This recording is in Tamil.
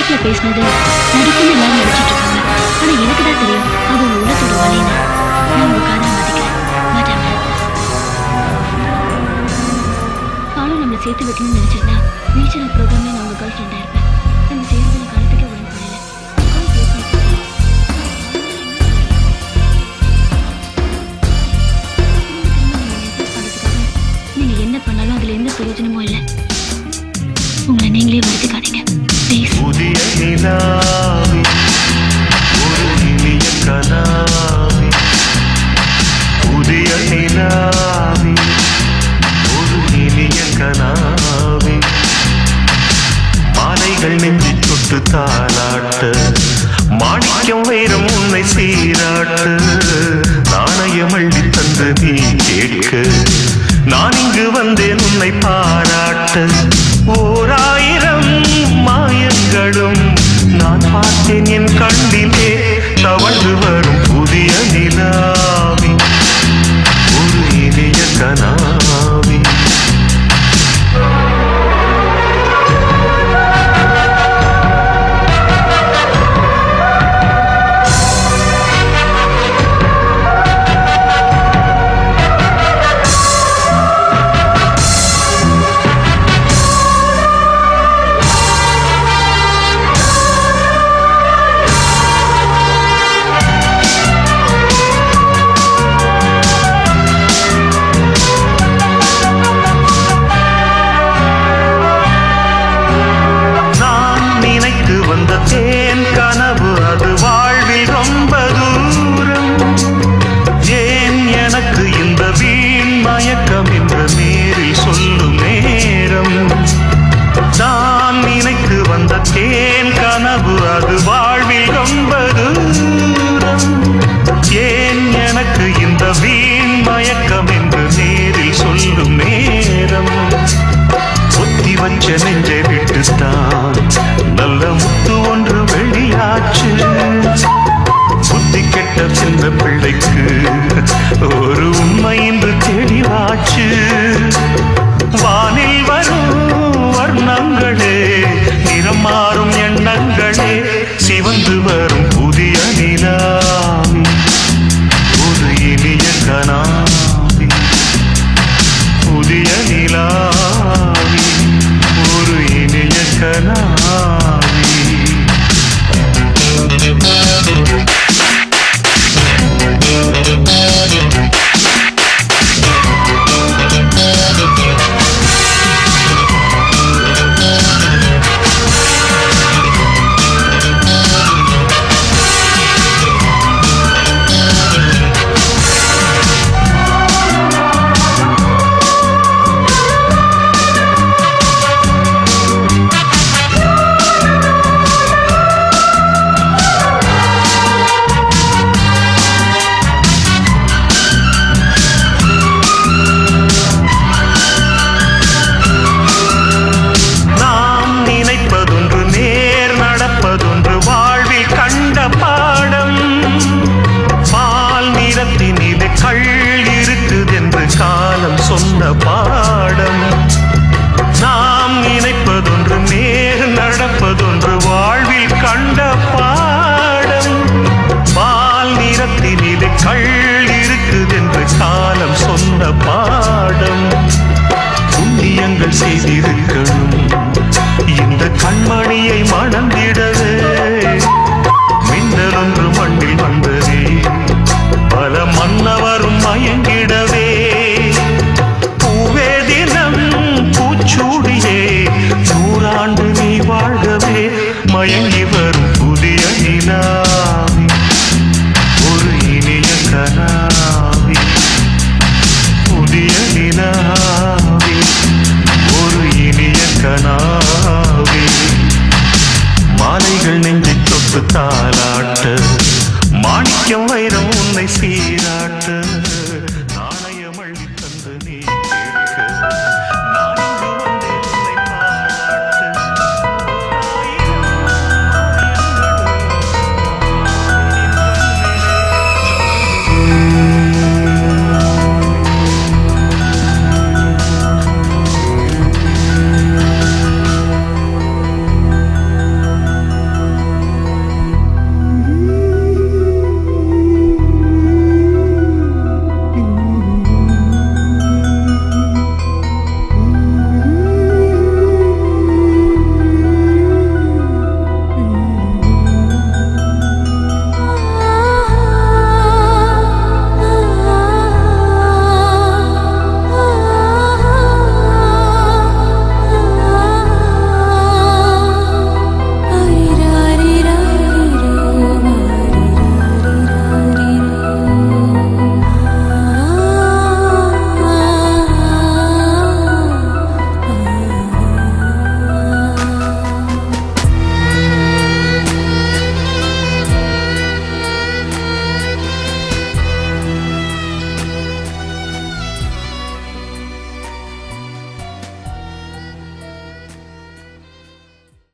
பக்கத்துல பேசினது நடிப்புன்னு எல்லாரும் நினைச்சிட்டு இருக்காங்க. ஆனா எனக்கு தான் தெரியும் அது உங்க உள்ளத்தோட வலின்னு. நான் உங்க காதலை மாத்திக்கிறேன். பாலும் நம்மளை சேர்த்து வைக்கணும்னு நினைச்சிருந்தா நேச்சரல் ப்ரோக்ராம்ல நான் உங்க கேர்ள் ஃப்ரெண்டா இருப்பேன். நம்ம சேர்ந்து காலத்துக்கே உடம்பு பண்ணல. நீங்க என்ன பண்ணாலும் அதுல எந்த பிரயோஜனமும் இல்லை. உங்களை நீங்களே வருத்திக்காதீங்க. புதிய நிலாவி ஒரு இனிய கனாவி, புதிய நிலாவி ஒரு இனிய கனாவி, மாலைகள் நெஞ்சு தொட்டு தாளாட்ட, மாணிக்கம் வைரம் உன்னை சீராட்டு, நாணயம் அள்ளி தந்து நீ கேட்க, நான் இங்கு வந்தேன் உன்னை பாராட்ட. ஓராயிரம் மாயங்களும் நான் பார்த்தேன் என் கண்ணிலே, தவழ்ந்து வரும் புதிய நிலாவி ஒரு இனிய கனாவி. நெஞ்சை விட்டுத்தான் நல்ல முத்து ஒன்று வெளியாச்சு, புத்தி கெட்ட சின்ன பிள்ளைக்கு ஒரு உண்மை என்று தெளிவாச்சு. வானில் வரும் வர்ணங்களே, நிறம் மாறும் எண்ணங்களே, சிவந்து வரும் புதிய நிலாவி ஒரு இனிய கனாவி, புதிய நிலாவி ஒரு இனிய கனாவி. சொன்ன பாடம் நாம் நினைப்பதொன்று, நேர் நடப்பதொன்று, வாழ்வில் கண்ட பாடம். பால் நிறத்தினிலே கள் இருக்குதென்று காலம் சொன்ன பாடம். புண்ணியங்கள் செய்திருக்கணும் இந்த கண்மணியை மணந்திடவே, மின்னல் ஒன்று மண்ணில் வந்ததே பல மன்னவரும் மயங்கிடவே. பூச்சூடியே நூறாண்டு நீ வாழ்கவே, மயங்கி வரும் புதிய நிலாவி ஒரு இனிய கனாவி, புதிய நிலாவி ஒரு இனிய கனாவி, மாலைகள் நெஞ்சை தொட்டு தாளாட்ட, மாணிக்கம் வைரம் உன்னை சீ